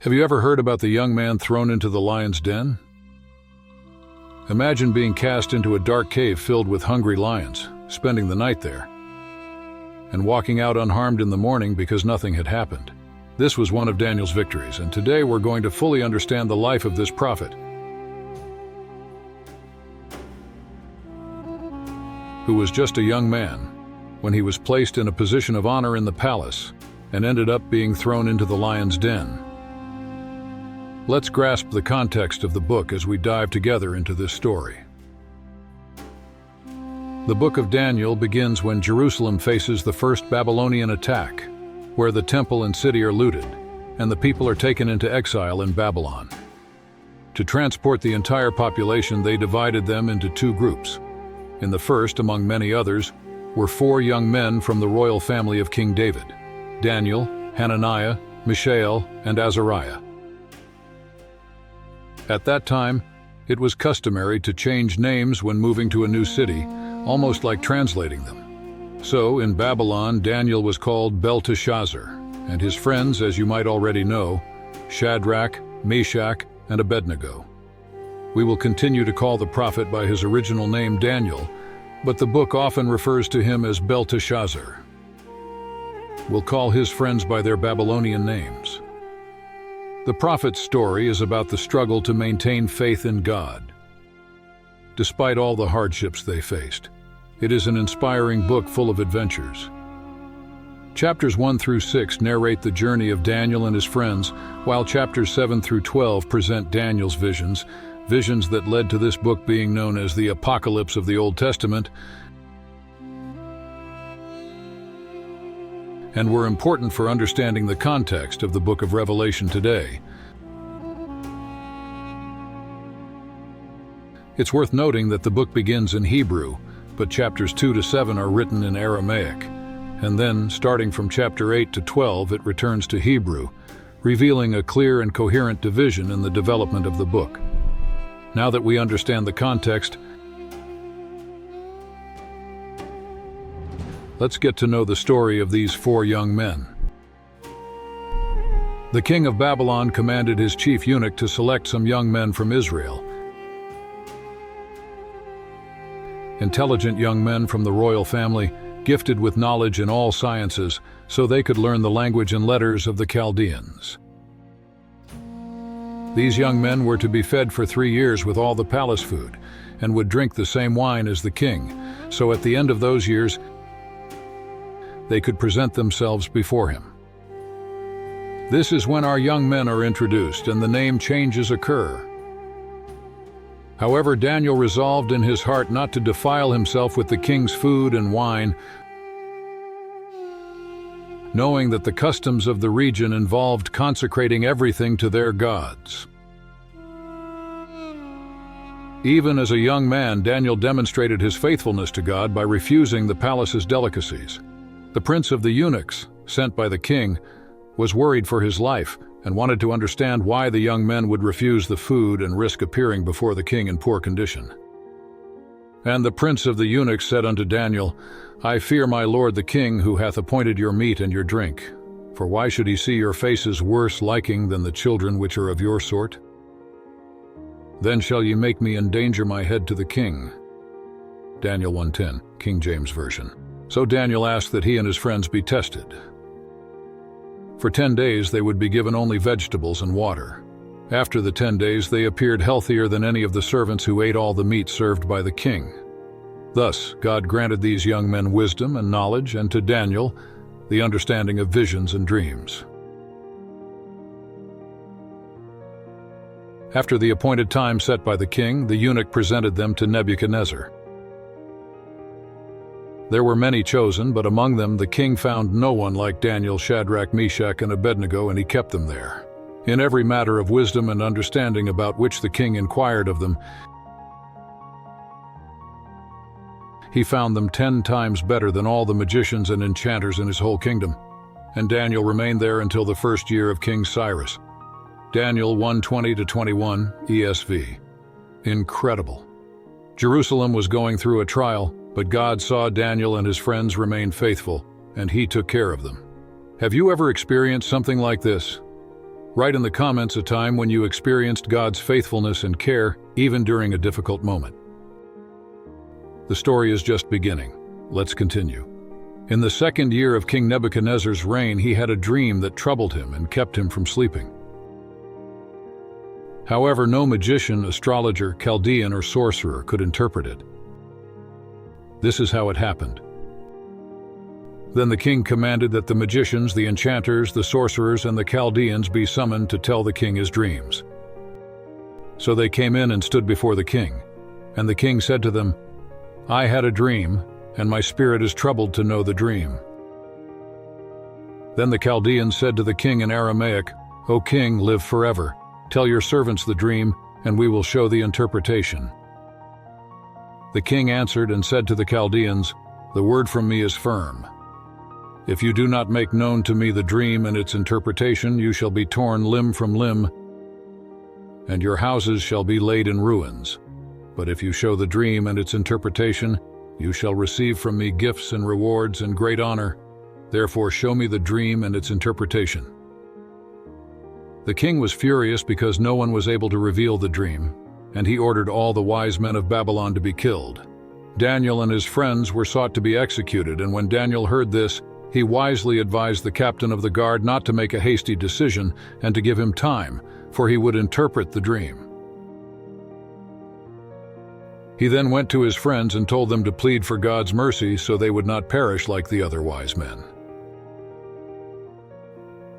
Have you ever heard about the young man thrown into the lion's den? Imagine being cast into a dark cave filled with hungry lions, spending the night there, and walking out unharmed in the morning because nothing had happened. This was one of Daniel's victories, and today we're going to fully understand the life of this prophet, who was just a young man when he was placed in a position of honor in the palace and ended up being thrown into the lion's den. Let's grasp the context of the book as we dive together into this story. The book of Daniel begins when Jerusalem faces the first Babylonian attack, where the temple and city are looted, and the people are taken into exile in Babylon. To transport the entire population, they divided them into two groups. In the first, among many others, were 4 young men from the royal family of King David: Daniel, Hananiah, Mishael, and Azariah. At that time, it was customary to change names when moving to a new city, almost like translating them. So, in Babylon, Daniel was called Belteshazzar, and his friends, as you might already know, Shadrach, Meshach, and Abednego. We will continue to call the prophet by his original name Daniel, but the book often refers to him as Belteshazzar. We'll call his friends by their Babylonian names. The prophet's story is about the struggle to maintain faith in God, despite all the hardships they faced. It is an inspiring book full of adventures. Chapters 1 through 6 narrate the journey of Daniel and his friends, while chapters 7 through 12 present Daniel's visions that led to this book being known as the Apocalypse of the Old Testament, and were important for understanding the context of the book of Revelation today. It's worth noting that the book begins in Hebrew, but chapters 2 to 7 are written in Aramaic, and then, starting from chapter 8 to 12, it returns to Hebrew, revealing a clear and coherent division in the development of the book. Now that we understand the context, let's get to know the story of these 4 young men. The king of Babylon commanded his chief eunuch to select some young men from Israel. Intelligent young men from the royal family, gifted with knowledge in all sciences, so they could learn the language and letters of the Chaldeans. These young men were to be fed for 3 years with all the palace food, and would drink the same wine as the king, so at the end of those years, they could present themselves before him. This is when our young men are introduced and the name changes occur. However, Daniel resolved in his heart not to defile himself with the king's food and wine, knowing that the customs of the region involved consecrating everything to their gods. Even as a young man, Daniel demonstrated his faithfulness to God by refusing the palace's delicacies. The prince of the eunuchs, sent by the king, was worried for his life and wanted to understand why the young men would refuse the food and risk appearing before the king in poor condition. And the prince of the eunuchs said unto Daniel, I fear my lord the king, who hath appointed your meat and your drink. For why should he see your faces worse liking than the children which are of your sort? Then shall ye make me endanger my head to the king. Daniel 1:10, King James Version. So Daniel asked that he and his friends be tested. For 10 days they would be given only vegetables and water. After the 10 days they appeared healthier than any of the servants who ate all the meat served by the king. Thus, God granted these young men wisdom and knowledge, and to Daniel, the understanding of visions and dreams. After the appointed time set by the king, the eunuch presented them to Nebuchadnezzar. There were many chosen, but among them the king found no one like Daniel, Shadrach, Meshach, and Abednego, and he kept them there. In every matter of wisdom and understanding about which the king inquired of them, he found them 10 times better than all the magicians and enchanters in his whole kingdom. And Daniel remained there until the first year of King Cyrus. Daniel 1:20-21, ESV. Incredible. Jerusalem was going through a trial, but God saw Daniel and his friends remain faithful, and he took care of them. Have you ever experienced something like this? Write in the comments a time when you experienced God's faithfulness and care, even during a difficult moment. The story is just beginning. Let's continue. In the second year of King Nebuchadnezzar's reign, he had a dream that troubled him and kept him from sleeping. However, no magician, astrologer, Chaldean, or sorcerer could interpret it. This is how it happened. Then the king commanded that the magicians, the enchanters, the sorcerers, and the Chaldeans be summoned to tell the king his dreams. So they came in and stood before the king. And the king said to them, "I had a dream, and my spirit is troubled to know the dream." Then the Chaldeans said to the king in Aramaic, "O king, live forever. Tell your servants the dream, and we will show the interpretation." The king answered and said to the Chaldeans, "The word from me is firm. If you do not make known to me the dream and its interpretation, you shall be torn limb from limb, and your houses shall be laid in ruins. But if you show the dream and its interpretation, you shall receive from me gifts and rewards and great honor. Therefore show me the dream and its interpretation." The king was furious because no one was able to reveal the dream, and he ordered all the wise men of Babylon to be killed. Daniel and his friends were sought to be executed, and when Daniel heard this, he wisely advised the captain of the guard not to make a hasty decision and to give him time, for he would interpret the dream. He then went to his friends and told them to plead for God's mercy so they would not perish like the other wise men.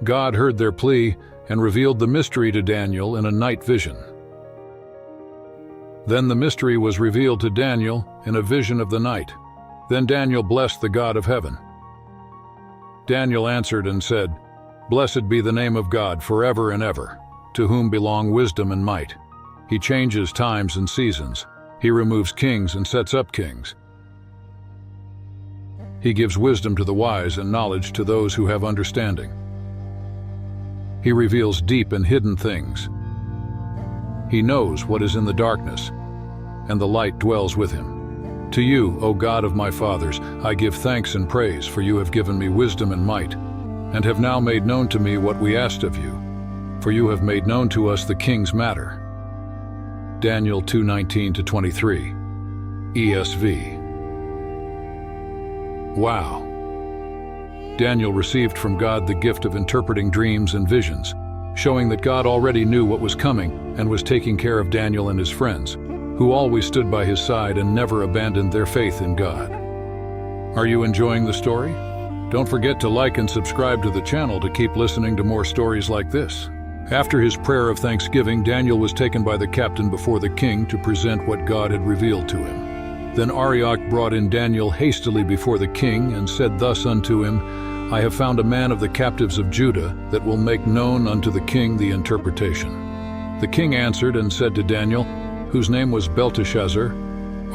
God heard their plea and revealed the mystery to Daniel in a night vision. Then the mystery was revealed to Daniel in a vision of the night. Then Daniel blessed the God of heaven. Daniel answered and said, "Blessed be the name of God forever and ever, to whom belong wisdom and might. He changes times and seasons. He removes kings and sets up kings. He gives wisdom to the wise and knowledge to those who have understanding. He reveals deep and hidden things. He knows what is in the darkness, and the light dwells with him. To you, O God of my fathers, I give thanks and praise, for you have given me wisdom and might, and have now made known to me what we asked of you, for you have made known to us the king's matter." Daniel 2:19-23, ESV. Wow! Daniel received from God the gift of interpreting dreams and visions, showing that God already knew what was coming and was taking care of Daniel and his friends, who always stood by his side and never abandoned their faith in God. Are you enjoying the story? Don't forget to like and subscribe to the channel to keep listening to more stories like this. After his prayer of thanksgiving, Daniel was taken by the captain before the king to present what God had revealed to him. Then Arioch brought in Daniel hastily before the king and said thus unto him, "I have found a man of the captives of Judah that will make known unto the king the interpretation." The king answered and said to Daniel, whose name was Belteshazzar,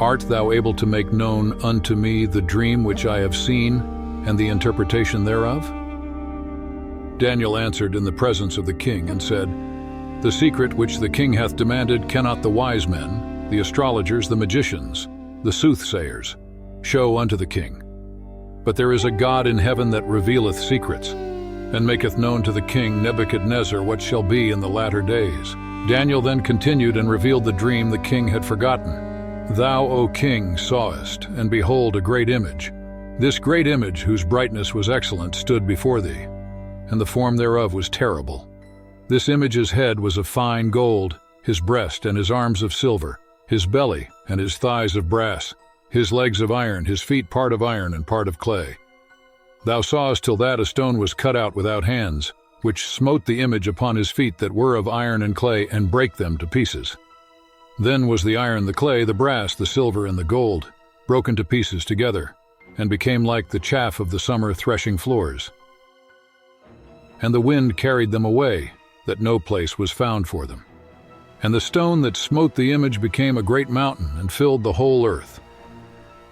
"Art thou able to make known unto me the dream which I have seen, and the interpretation thereof?" Daniel answered in the presence of the king and said, "The secret which the king hath demanded cannot the wise men, the astrologers, the magicians, the soothsayers, show unto the king. But there is a God in heaven that revealeth secrets, and maketh known to the king Nebuchadnezzar what shall be in the latter days." Daniel then continued and revealed the dream the king had forgotten. "Thou, O king, sawest, and behold, a great image. This great image, whose brightness was excellent, stood before thee, and the form thereof was terrible. This image's head was of fine gold, his breast and his arms of silver, his belly and his thighs of brass, his legs of iron, his feet part of iron and part of clay. Thou sawest till that a stone was cut out without hands, which smote the image upon his feet that were of iron and clay, and brake them to pieces. Then was the iron, the clay, the brass, the silver, and the gold broken to pieces together, and became like the chaff of the summer threshing floors. And the wind carried them away, that no place was found for them. And the stone that smote the image became a great mountain, and filled the whole earth."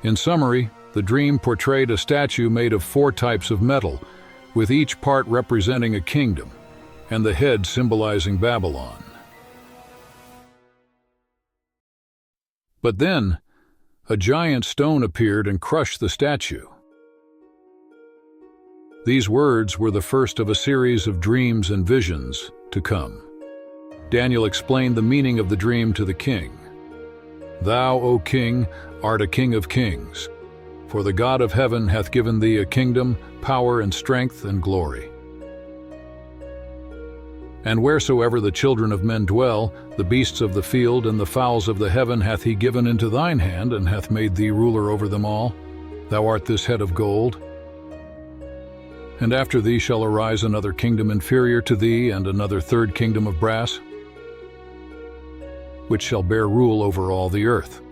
In summary, the dream portrayed a statue made of 4 types of metal, with each part representing a kingdom, and the head symbolizing Babylon. But then, a giant stone appeared and crushed the statue. These words were the first of a series of dreams and visions to come. Daniel explained the meaning of the dream to the king. "Thou, O king, art a king of kings. For the God of heaven hath given thee a kingdom, power and strength and glory. And wheresoever the children of men dwell, the beasts of the field and the fowls of the heaven hath he given into thine hand, and hath made thee ruler over them all. Thou art this head of gold. And after thee shall arise another kingdom inferior to thee, and another third kingdom of brass, which shall bear rule over all the earth.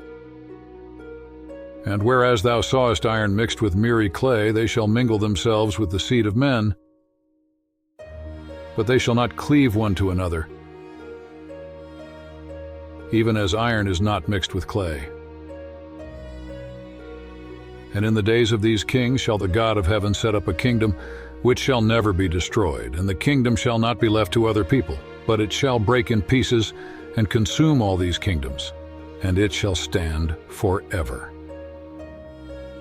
And whereas thou sawest iron mixed with miry clay, they shall mingle themselves with the seed of men, but they shall not cleave one to another, even as iron is not mixed with clay. And in the days of these kings shall the God of heaven set up a kingdom which shall never be destroyed, and the kingdom shall not be left to other people, but it shall break in pieces and consume all these kingdoms, and it shall stand forever."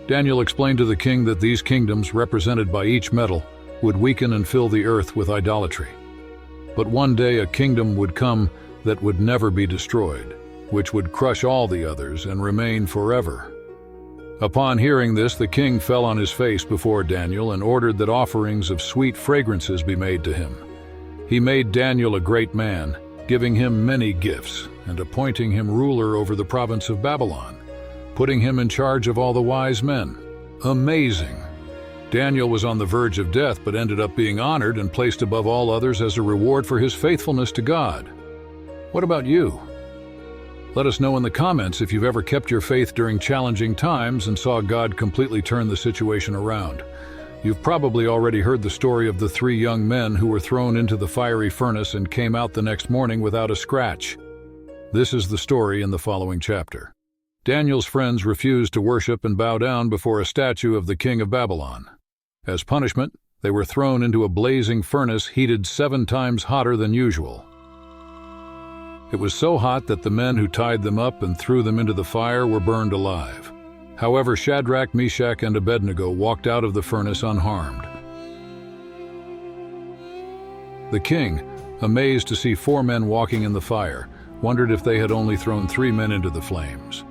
Daniel explained to the king that these kingdoms, represented by each metal, would weaken and fill the earth with idolatry. But one day a kingdom would come that would never be destroyed, which would crush all the others and remain forever. Upon hearing this, the king fell on his face before Daniel and ordered that offerings of sweet fragrances be made to him. He made Daniel a great man, giving him many gifts, and appointing him ruler over the province of Babylon, putting him in charge of all the wise men. Amazing! Daniel was on the verge of death, but ended up being honored and placed above all others as a reward for his faithfulness to God. What about you? Let us know in the comments if you've ever kept your faith during challenging times and saw God completely turn the situation around. You've probably already heard the story of the 3 young men who were thrown into the fiery furnace and came out the next morning without a scratch. This is the story in the following chapter. Daniel's friends refused to worship and bow down before a statue of the king of Babylon. As punishment, they were thrown into a blazing furnace heated 7 times hotter than usual. It was so hot that the men who tied them up and threw them into the fire were burned alive. However, Shadrach, Meshach, and Abednego walked out of the furnace unharmed. The king, amazed to see 4 men walking in the fire, wondered if they had only thrown 3 men into the flames.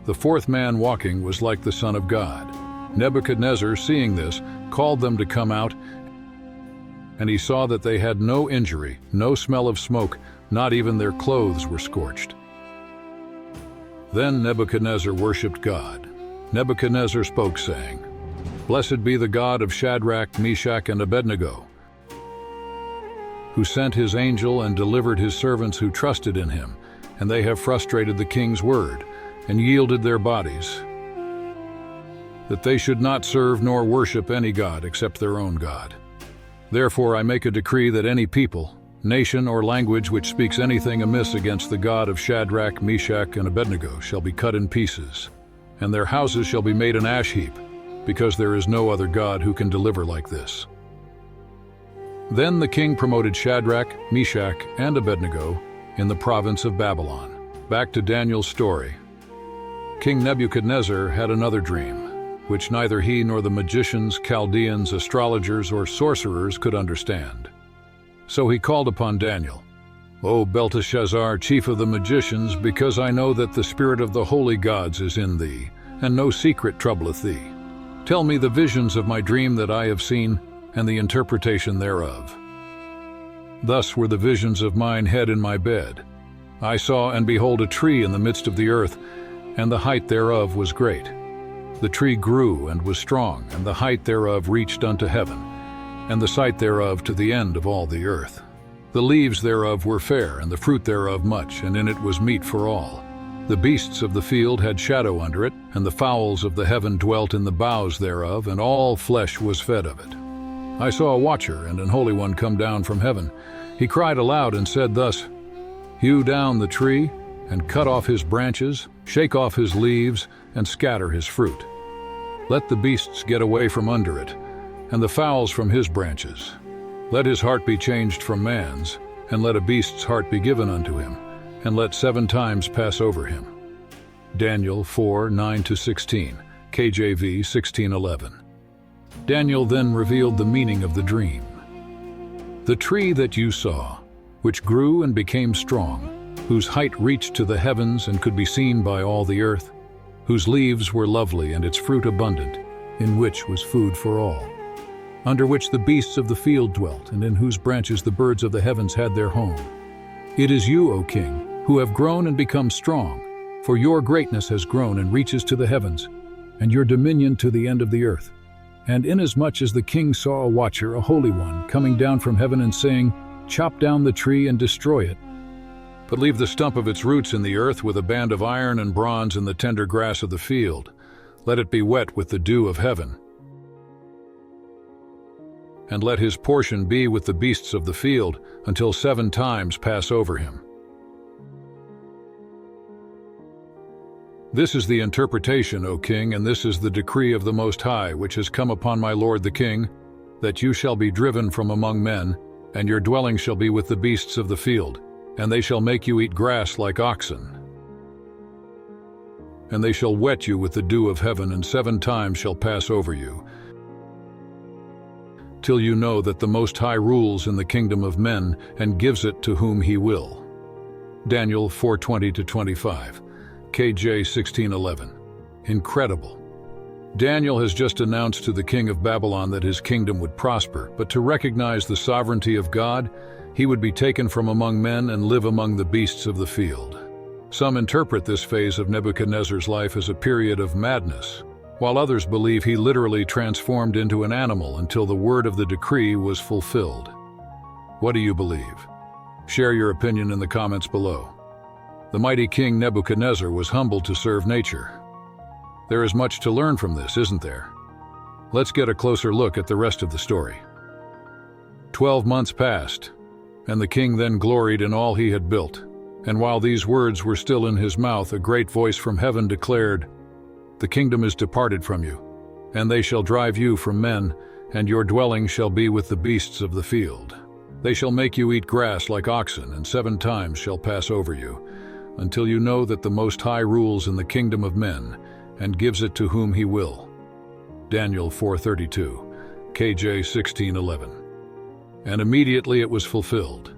The 4th man walking was like the Son of God. Nebuchadnezzar, seeing this, called them to come out, and he saw that they had no injury, no smell of smoke, not even their clothes were scorched. Then Nebuchadnezzar worshipped God. Nebuchadnezzar spoke, saying, "Blessed be the God of Shadrach, Meshach, and Abednego, who sent his angel and delivered his servants who trusted in him, and they have frustrated the king's word, and yielded their bodies, that they should not serve nor worship any god except their own God. Therefore I make a decree that any people, nation, or language which speaks anything amiss against the God of Shadrach, Meshach, and Abednego shall be cut in pieces, and their houses shall be made an ash heap, because there is no other God who can deliver like this." Then the king promoted Shadrach, Meshach, and Abednego in the province of Babylon. Back to Daniel's story. King Nebuchadnezzar had another dream, which neither he nor the magicians, Chaldeans, astrologers, or sorcerers could understand. So he called upon Daniel. "O Belteshazzar, chief of the magicians, because I know that the spirit of the holy gods is in thee, and no secret troubleth thee. Tell me the visions of my dream that I have seen, and the interpretation thereof." Thus were the visions of mine head in my bed. I saw, and behold, a tree in the midst of the earth, and the height thereof was great. The tree grew and was strong, and the height thereof reached unto heaven, and the sight thereof to the end of all the earth. The leaves thereof were fair, and the fruit thereof much, and in it was meat for all. The beasts of the field had shadow under it, and the fowls of the heaven dwelt in the boughs thereof, and all flesh was fed of it. I saw a watcher and an holy one come down from heaven. He cried aloud and said thus, "Hew down the tree, and cut off his branches, shake off his leaves, and scatter his fruit. Let the beasts get away from under it, and the fowls from his branches. Let his heart be changed from man's, and let a beast's heart be given unto him, and let 7 times pass over him." Daniel 4:9-16, KJV 16:11. Daniel then revealed the meaning of the dream. The tree that you saw, which grew and became strong, whose height reached to the heavens and could be seen by all the earth, whose leaves were lovely and its fruit abundant, in which was food for all, under which the beasts of the field dwelt, and in whose branches the birds of the heavens had their home. It is you, O King, who have grown and become strong, for your greatness has grown and reaches to the heavens, and your dominion to the end of the earth. And inasmuch as the king saw a watcher, a holy one, coming down from heaven and saying, "Chop down the tree and destroy it, but leave the stump of its roots in the earth with a band of iron and bronze in the tender grass of the field. Let it be wet with the dew of heaven. And let his portion be with the beasts of the field, until 7 times pass over him." This is the interpretation, O king, and this is the decree of the Most High, which has come upon my lord the king, that you shall be driven from among men, and your dwelling shall be with the beasts of the field, and they shall make you eat grass like oxen. And they shall wet you with the dew of heaven, and 7 times shall pass over you, till you know that the Most High rules in the kingdom of men, and gives it to whom he will. Daniel 4:20-25, KJ 16:11. Incredible. Daniel has just announced to the king of Babylon that his kingdom would prosper, but to recognize the sovereignty of God, he would be taken from among men and live among the beasts of the field. Some interpret this phase of Nebuchadnezzar's life as a period of madness, while others believe he literally transformed into an animal until the word of the decree was fulfilled. What do you believe? Share your opinion in the comments below. The mighty king Nebuchadnezzar was humbled to serve nature. There is much to learn from this, isn't there? Let's get a closer look at the rest of the story. 12 months passed, and the king then gloried in all he had built. And while these words were still in his mouth, a great voice from heaven declared, "The kingdom is departed from you, and they shall drive you from men, and your dwelling shall be with the beasts of the field. They shall make you eat grass like oxen, and 7 times shall pass over you, until you know that the Most High rules in the kingdom of men, and gives it to whom he will." Daniel 4:32, KJ 16:11. And immediately it was fulfilled.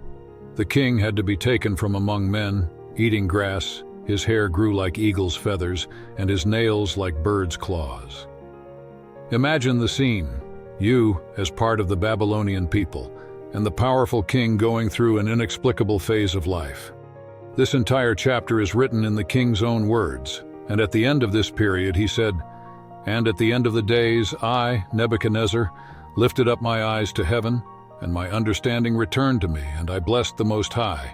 The king had to be taken from among men, eating grass. His hair grew like eagle's feathers, and his nails like birds' claws. Imagine the scene, you as part of the Babylonian people, and the powerful king going through an inexplicable phase of life. This entire chapter is written in the king's own words, and at the end of this period he said, "And at the end of the days, I, Nebuchadnezzar, lifted up my eyes to heaven, and my understanding returned to me, and I blessed the Most High,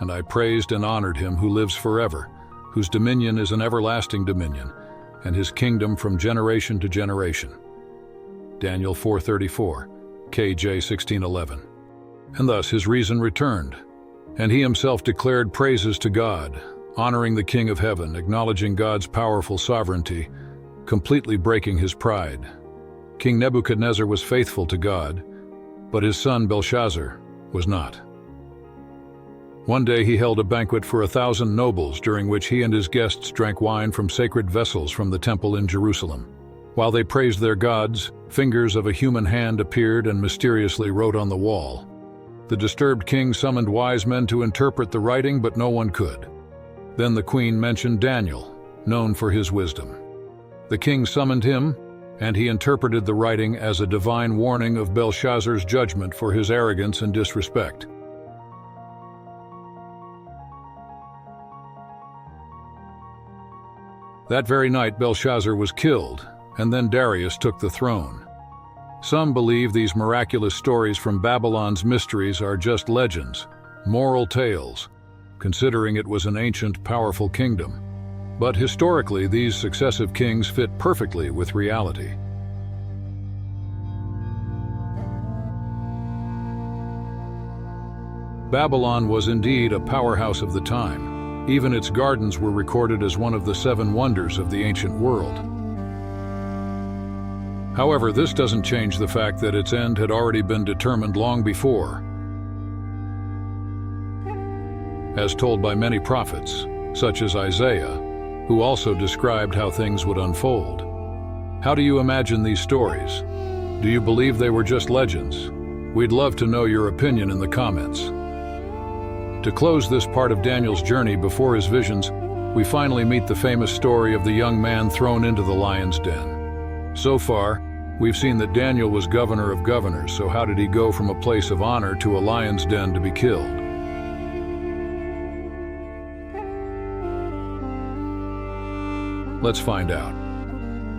and I praised and honored him who lives forever, whose dominion is an everlasting dominion, and his kingdom from generation to generation." Daniel 4:34, KJ 16:11. And thus his reason returned, and he himself declared praises to God, honoring the King of Heaven, acknowledging God's powerful sovereignty, completely breaking his pride. King Nebuchadnezzar was faithful to God, but his son Belshazzar was not. One day he held a banquet for 1,000 nobles, during which he and his guests drank wine from sacred vessels from the temple in Jerusalem. While they praised their gods, fingers of a human hand appeared and mysteriously wrote on the wall. The disturbed king summoned wise men to interpret the writing, but no one could. Then the queen mentioned Daniel, known for his wisdom. The king summoned him, and he interpreted the writing as a divine warning of Belshazzar's judgment for his arrogance and disrespect. That very night Belshazzar was killed, and then Darius took the throne. Some believe these miraculous stories from Babylon's mysteries are just legends, moral tales, considering it was an ancient, powerful kingdom. But historically, these successive kings fit perfectly with reality. Babylon was indeed a powerhouse of the time. Even its gardens were recorded as one of the 7 wonders of the ancient world. However, this doesn't change the fact that its end had already been determined long before, as told by many prophets, such as Isaiah, who also described how things would unfold. How do you imagine these stories? Do you believe they were just legends? We'd love to know your opinion in the comments. To close this part of Daniel's journey before his visions, we finally meet the famous story of the young man thrown into the lion's den. So far, we've seen that Daniel was governor of governors, so how did he go from a place of honor to a lion's den to be killed? Let's find out.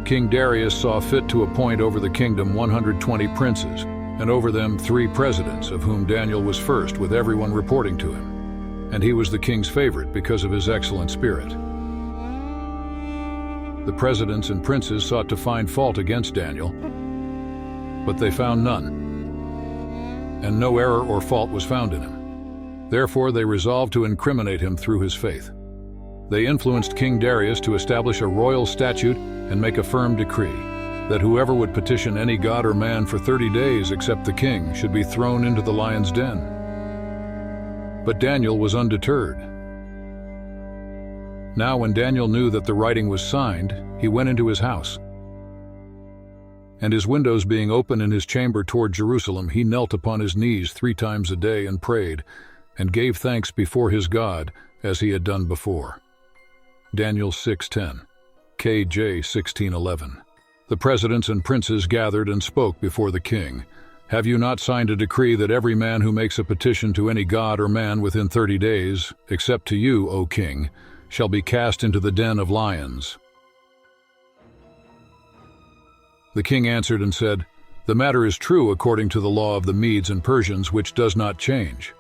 King Darius saw fit to appoint over the kingdom 120 princes, and over them 3 presidents, of whom Daniel was first, with everyone reporting to him. And he was the king's favorite because of his excellent spirit. The presidents and princes sought to find fault against Daniel, but they found none, and no error or fault was found in him. Therefore, they resolved to incriminate him through his faith. They influenced King Darius to establish a royal statute and make a firm decree that whoever would petition any god or man for 30 days except the king should be thrown into the lion's den. But Daniel was undeterred. Now when Daniel knew that the writing was signed, he went into his house. And his windows being open in his chamber toward Jerusalem, he knelt upon his knees 3 times a day and prayed, and gave thanks before his God, as he had done before. Daniel 6:10, KJ 16:11. The presidents and princes gathered and spoke before the king. Have you not signed a decree that every man who makes a petition to any god or man within 30 days, except to you, O king, shall be cast into the den of lions? The king answered and said, The matter is true according to the law of the Medes and Persians, which does not change.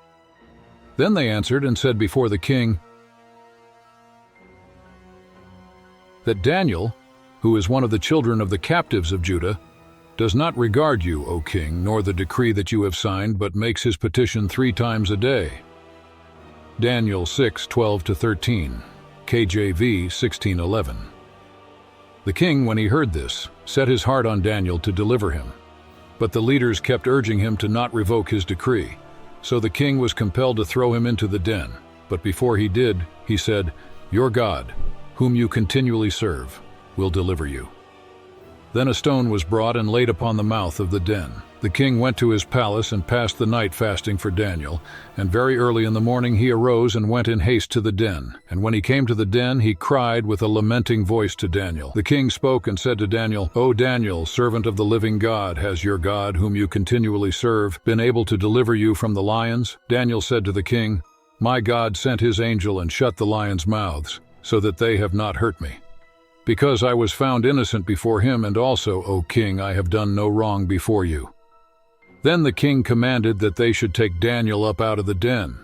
Then they answered and said before the king, that Daniel, who is one of the children of the captives of Judah, does not regard you, O king, nor the decree that you have signed, but makes his petition 3 times a day. Daniel 6:12-13, KJV 16:11. The king, when he heard this, set his heart on Daniel to deliver him. But the leaders kept urging him to not revoke his decree. So the king was compelled to throw him into the den. But before he did, he said, Your God, whom you continually serve, will deliver you. Then a stone was brought and laid upon the mouth of the den. The king went to his palace and passed the night fasting for Daniel, and very early in the morning he arose and went in haste to the den. And when he came to the den, he cried with a lamenting voice to Daniel. The king spoke and said to Daniel, O Daniel, servant of the living God, has your God, whom you continually serve, been able to deliver you from the lions? Daniel said to the king, My God sent his angel and shut the lions' mouths, so that they have not hurt me. Because I was found innocent before him, and also, O king, I have done no wrong before you. Then the king commanded that they should take Daniel up out of the den.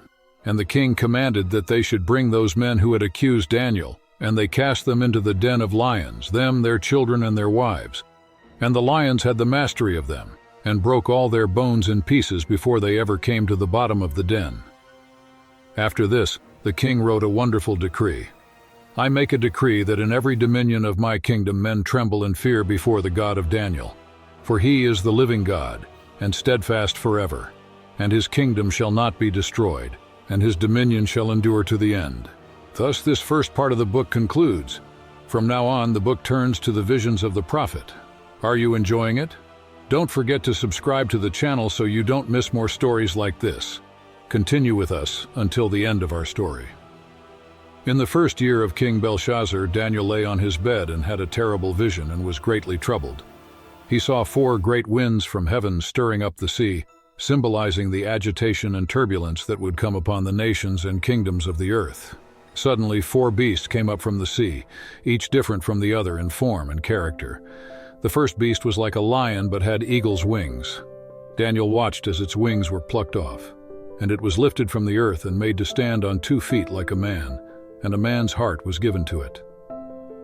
And the king commanded that they should bring those men who had accused Daniel, and they cast them into the den of lions, them, their children, and their wives. And the lions had the mastery of them, and broke all their bones in pieces before they ever came to the bottom of the den. After this, the king wrote a wonderful decree. I make a decree that in every dominion of my kingdom men tremble and fear before the God of Daniel. For he is the living God, and steadfast forever, and his kingdom shall not be destroyed, and his dominion shall endure to the end. Thus this first part of the book concludes. From now on, the book turns to the visions of the prophet. Are you enjoying it? Don't forget to subscribe to the channel so you don't miss more stories like this. Continue with us until the end of our story. In the first year of King Belshazzar, Daniel lay on his bed and had a terrible vision and was greatly troubled. He saw 4 great winds from heaven stirring up the sea, symbolizing the agitation and turbulence that would come upon the nations and kingdoms of the earth. Suddenly 4 beasts came up from the sea, each different from the other in form and character. The first beast was like a lion but had eagle's wings. Daniel watched as its wings were plucked off, and it was lifted from the earth and made to stand on 2 feet like a man, and a man's heart was given to it.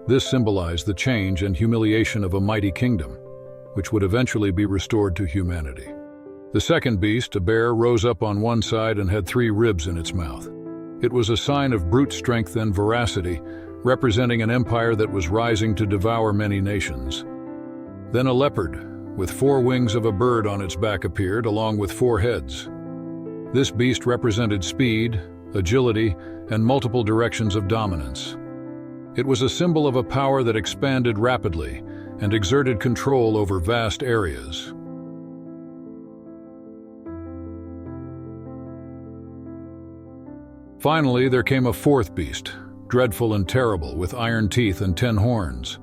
This symbolized the change and humiliation of a mighty kingdom, which would eventually be restored to humanity. The second beast, a bear, rose up on one side and had 3 ribs in its mouth. It was a sign of brute strength and veracity, representing an empire that was rising to devour many nations. Then a leopard, with 4 wings of a bird on its back, appeared, along with 4 heads. This beast represented speed, agility, and multiple directions of dominance. It was a symbol of a power that expanded rapidly and exerted control over vast areas. Finally, there came a fourth beast, dreadful and terrible, with iron teeth and 10 horns.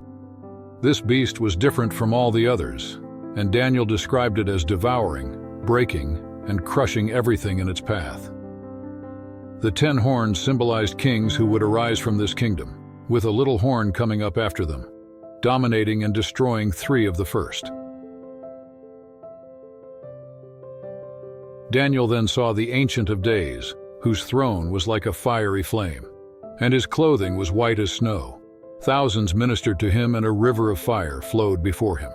This beast was different from all the others, and Daniel described it as devouring, breaking, and crushing everything in its path. The 10 horns symbolized kings who would arise from this kingdom, with a little horn coming up after them, dominating and destroying 3 of the first. Daniel then saw the Ancient of Days, whose throne was like a fiery flame, and his clothing was white as snow. Thousands ministered to him, and a river of fire flowed before him.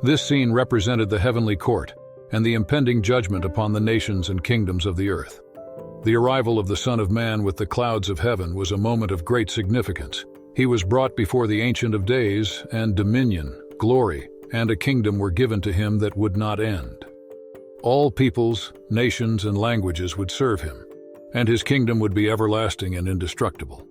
This scene represented the heavenly court and the impending judgment upon the nations and kingdoms of the earth. The arrival of the Son of Man with the clouds of heaven was a moment of great significance. He was brought before the Ancient of Days, and dominion, glory, and a kingdom were given to him that would not end. All peoples, nations, and languages would serve him, and his kingdom would be everlasting and indestructible.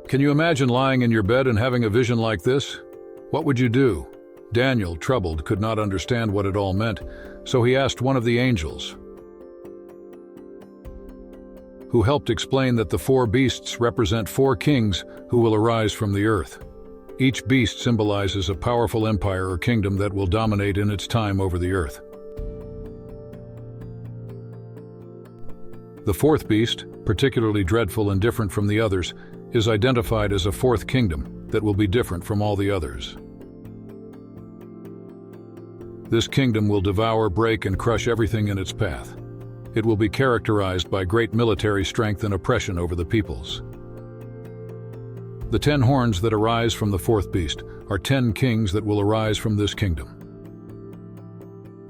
Can you imagine lying in your bed and having a vision like this? What would you do? Daniel, troubled, could not understand what it all meant, so he asked one of the angels, who helped explain that the 4 beasts represent 4 kings who will arise from the earth. Each beast symbolizes a powerful empire or kingdom that will dominate in its time over the earth. The 4th beast, particularly dreadful and different from the others, is identified as a 4th kingdom that will be different from all the others. This kingdom will devour, break, and crush everything in its path. It will be characterized by great military strength and oppression over the peoples. The 10 horns that arise from the 4th beast are 10 kings that will arise from this kingdom.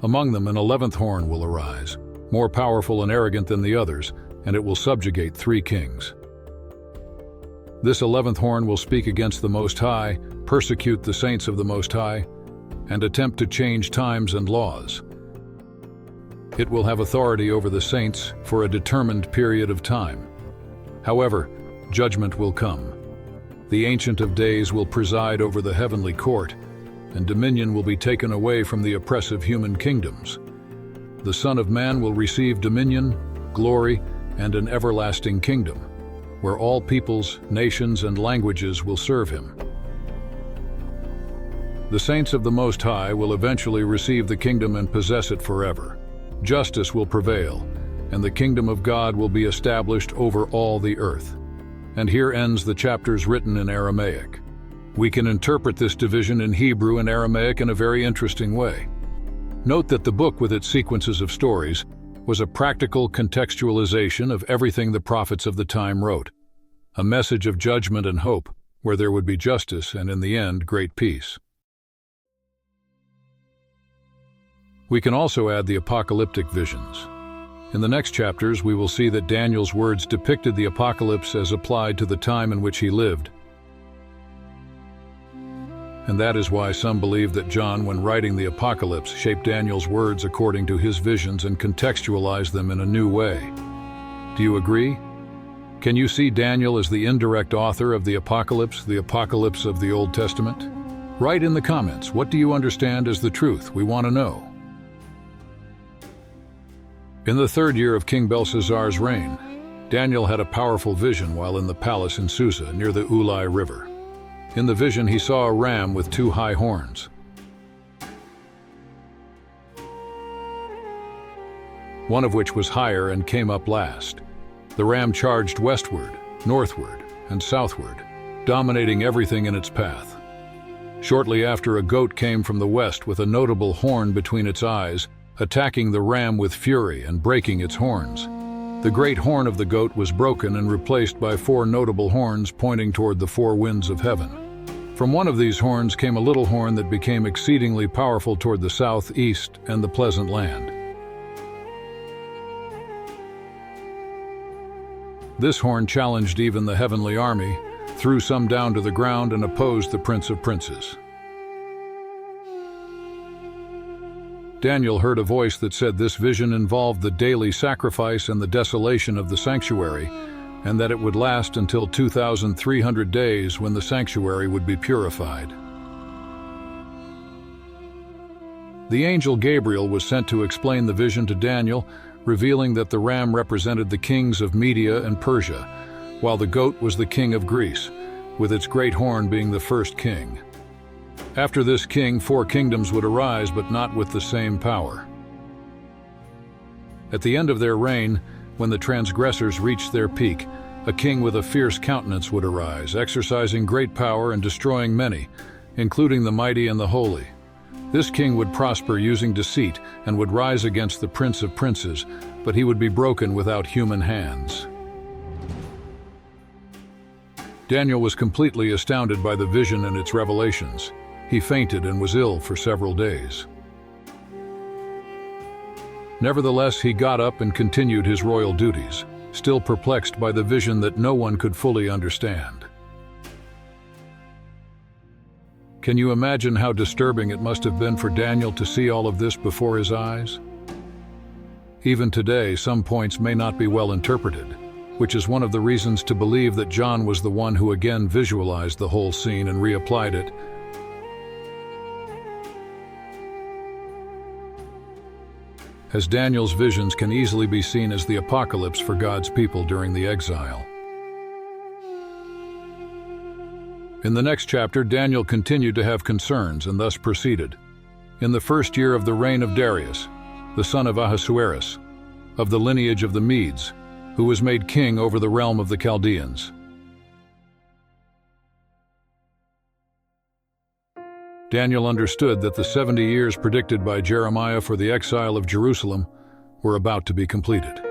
Among them, an 11th horn will arise, more powerful and arrogant than the others, and it will subjugate 3 kings. This 11th horn will speak against the Most High, persecute the saints of the Most High, and attempt to change times and laws. It will have authority over the saints for a determined period of time. However, judgment will come. The Ancient of Days will preside over the heavenly court, and dominion will be taken away from the oppressive human kingdoms. The Son of Man will receive dominion, glory, and an everlasting kingdom, where all peoples, nations, and languages will serve him. The saints of the Most High will eventually receive the kingdom and possess it forever. Justice will prevail, and the kingdom of God will be established over all the earth. And here ends the chapters written in Aramaic. We can interpret this division in Hebrew and Aramaic in a very interesting way. Note that the book, with its sequences of stories, was a practical contextualization of everything the prophets of the time wrote, a message of judgment and hope, where there would be justice and, in the end, great peace. We can also add the apocalyptic visions. In the next chapters, we will see that Daniel's words depicted the apocalypse as applied to the time in which he lived. And that is why some believe that John, when writing the apocalypse, shaped Daniel's words according to his visions and contextualized them in a new way. Do you agree? Can you see Daniel as the indirect author of the apocalypse of the Old Testament? Write in the comments, what do you understand as the truth? We want to know. In the 3rd year of King Belshazzar's reign, Daniel had a powerful vision while in the palace in Susa near the Ulai River. In the vision, he saw a ram with 2 high horns. One of which was higher and came up last. The ram charged westward, northward, and southward, dominating everything in its path. Shortly after, a goat came from the west with a notable horn between its eyes, attacking the ram with fury and breaking its horns. The great horn of the goat was broken and replaced by 4 notable horns pointing toward the 4 winds of heaven. From one of these horns came a little horn that became exceedingly powerful toward the south, east, and the pleasant land. This horn challenged even the heavenly army, threw some down to the ground, and opposed the Prince of Princes. Daniel heard a voice that said this vision involved the daily sacrifice and the desolation of the sanctuary, and that it would last until 2,300 days, when the sanctuary would be purified. The angel Gabriel was sent to explain the vision to Daniel, revealing that the ram represented the kings of Media and Persia, while the goat was the king of Greece, with its great horn being the first king. After this king, 4 kingdoms would arise, but not with the same power. At the end of their reign, when the transgressors reached their peak, a king with a fierce countenance would arise, exercising great power and destroying many, including the mighty and the holy. This king would prosper using deceit and would rise against the Prince of Princes, but he would be broken without human hands. Daniel was completely astounded by the vision and its revelations. He fainted and was ill for several days. Nevertheless, he got up and continued his royal duties, still perplexed by the vision that no one could fully understand. Can you imagine how disturbing it must have been for Daniel to see all of this before his eyes? Even today, some points may not be well interpreted, which is one of the reasons to believe that John was the one who again visualized the whole scene and reapplied it. As Daniel's visions can easily be seen as the apocalypse for God's people during the exile. In the next chapter, Daniel continued to have concerns and thus proceeded. In the first year of the reign of Darius, the son of Ahasuerus, of the lineage of the Medes, who was made king over the realm of the Chaldeans. Daniel understood that the 70 years predicted by Jeremiah for the exile of Jerusalem were about to be completed.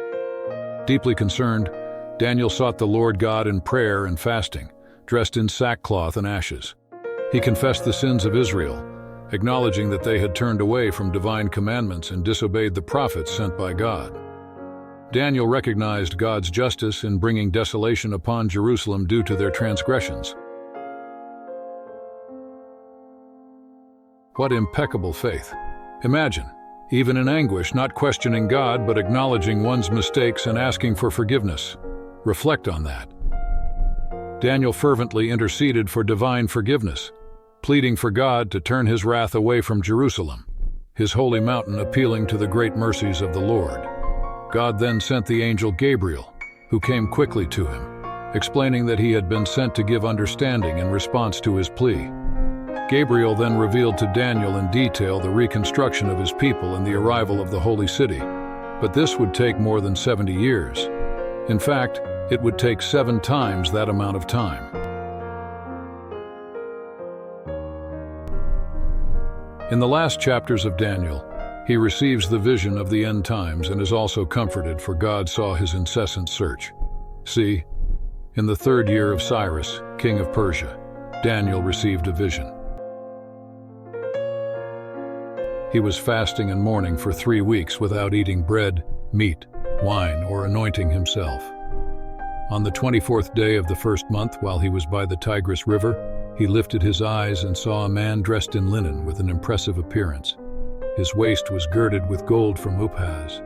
Deeply concerned, Daniel sought the Lord God in prayer and fasting, dressed in sackcloth and ashes. He confessed the sins of Israel, acknowledging that they had turned away from divine commandments and disobeyed the prophets sent by God. Daniel recognized God's justice in bringing desolation upon Jerusalem due to their transgressions. What impeccable faith! Imagine, even in anguish, not questioning God but acknowledging one's mistakes and asking for forgiveness. Reflect on that. Daniel fervently interceded for divine forgiveness, pleading for God to turn his wrath away from Jerusalem, his holy mountain, appealing to the great mercies of the Lord. God then sent the angel Gabriel, who came quickly to him, explaining that he had been sent to give understanding in response to his plea. Gabriel then revealed to Daniel in detail the reconstruction of his people and the arrival of the holy city, but this would take more than 70 years. In fact, it would take 7 times that amount of time. In the last chapters of Daniel, he receives the vision of the end times and is also comforted, for God saw his incessant search. See, in the 3rd year of Cyrus, king of Persia, Daniel received a vision. He was fasting and mourning for 3 weeks without eating bread, meat, wine, or anointing himself. On the 24th day of the 1st month, while he was by the Tigris River, he lifted his eyes and saw a man dressed in linen with an impressive appearance. His waist was girded with gold from Uphaz,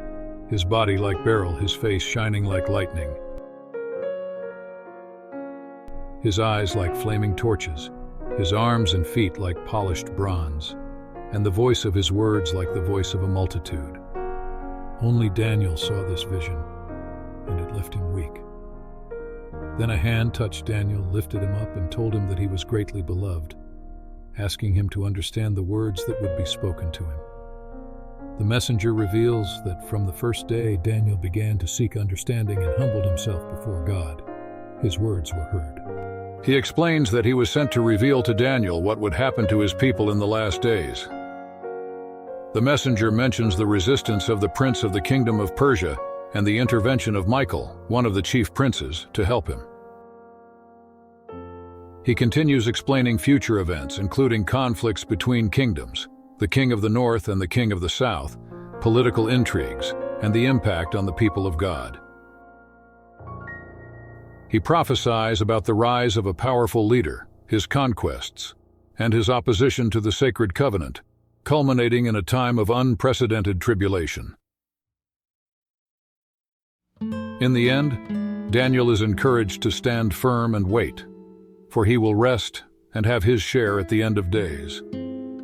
his body like beryl, his face shining like lightning, his eyes like flaming torches, his arms and feet like polished bronze, and the voice of his words like the voice of a multitude. Only Daniel saw this vision, and it left him weak. Then a hand touched Daniel, lifted him up, and told him that he was greatly beloved, asking him to understand the words that would be spoken to him. The messenger reveals that from the first day Daniel began to seek understanding and humbled himself before God. His words were heard. He explains that he was sent to reveal to Daniel what would happen to his people in the last days. The messenger mentions the resistance of the prince of the kingdom of Persia and the intervention of Michael, one of the chief princes, to help him. He continues explaining future events, including conflicts between kingdoms, the king of the north and the king of the south, political intrigues, and the impact on the people of God. He prophesies about the rise of a powerful leader, his conquests, and his opposition to the sacred covenant, culminating in a time of unprecedented tribulation. In the end, Daniel is encouraged to stand firm and wait, for he will rest and have his share at the end of days.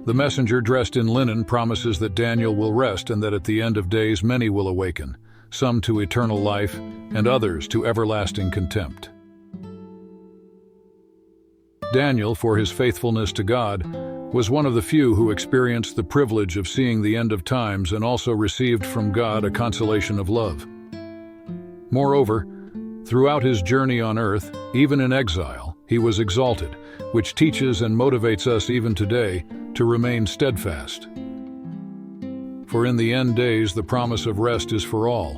The messenger dressed in linen promises that Daniel will rest and that at the end of days many will awaken, some to eternal life and others to everlasting contempt. Daniel, for his faithfulness to God, was one of the few who experienced the privilege of seeing the end of times and also received from God a consolation of love. Moreover, throughout his journey on earth, even in exile, he was exalted, which teaches and motivates us even today to remain steadfast. For in the end days the promise of rest is for all,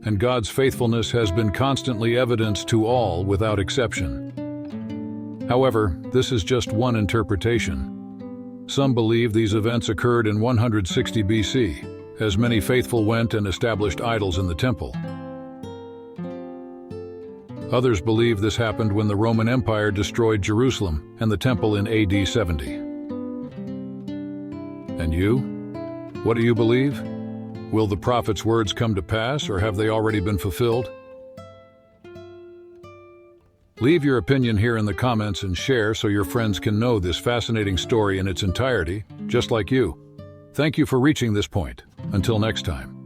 and God's faithfulness has been constantly evidenced to all without exception. However, this is just one interpretation. Some believe these events occurred in 160 BC, as many faithful went and established idols in the temple. Others believe this happened when the Roman Empire destroyed Jerusalem and the temple in AD 70. And you? What do you believe? Will the prophet's words come to pass, or have they already been fulfilled? Leave your opinion here in the comments and share so your friends can know this fascinating story in its entirety, just like you. Thank you for reaching this point. Until next time.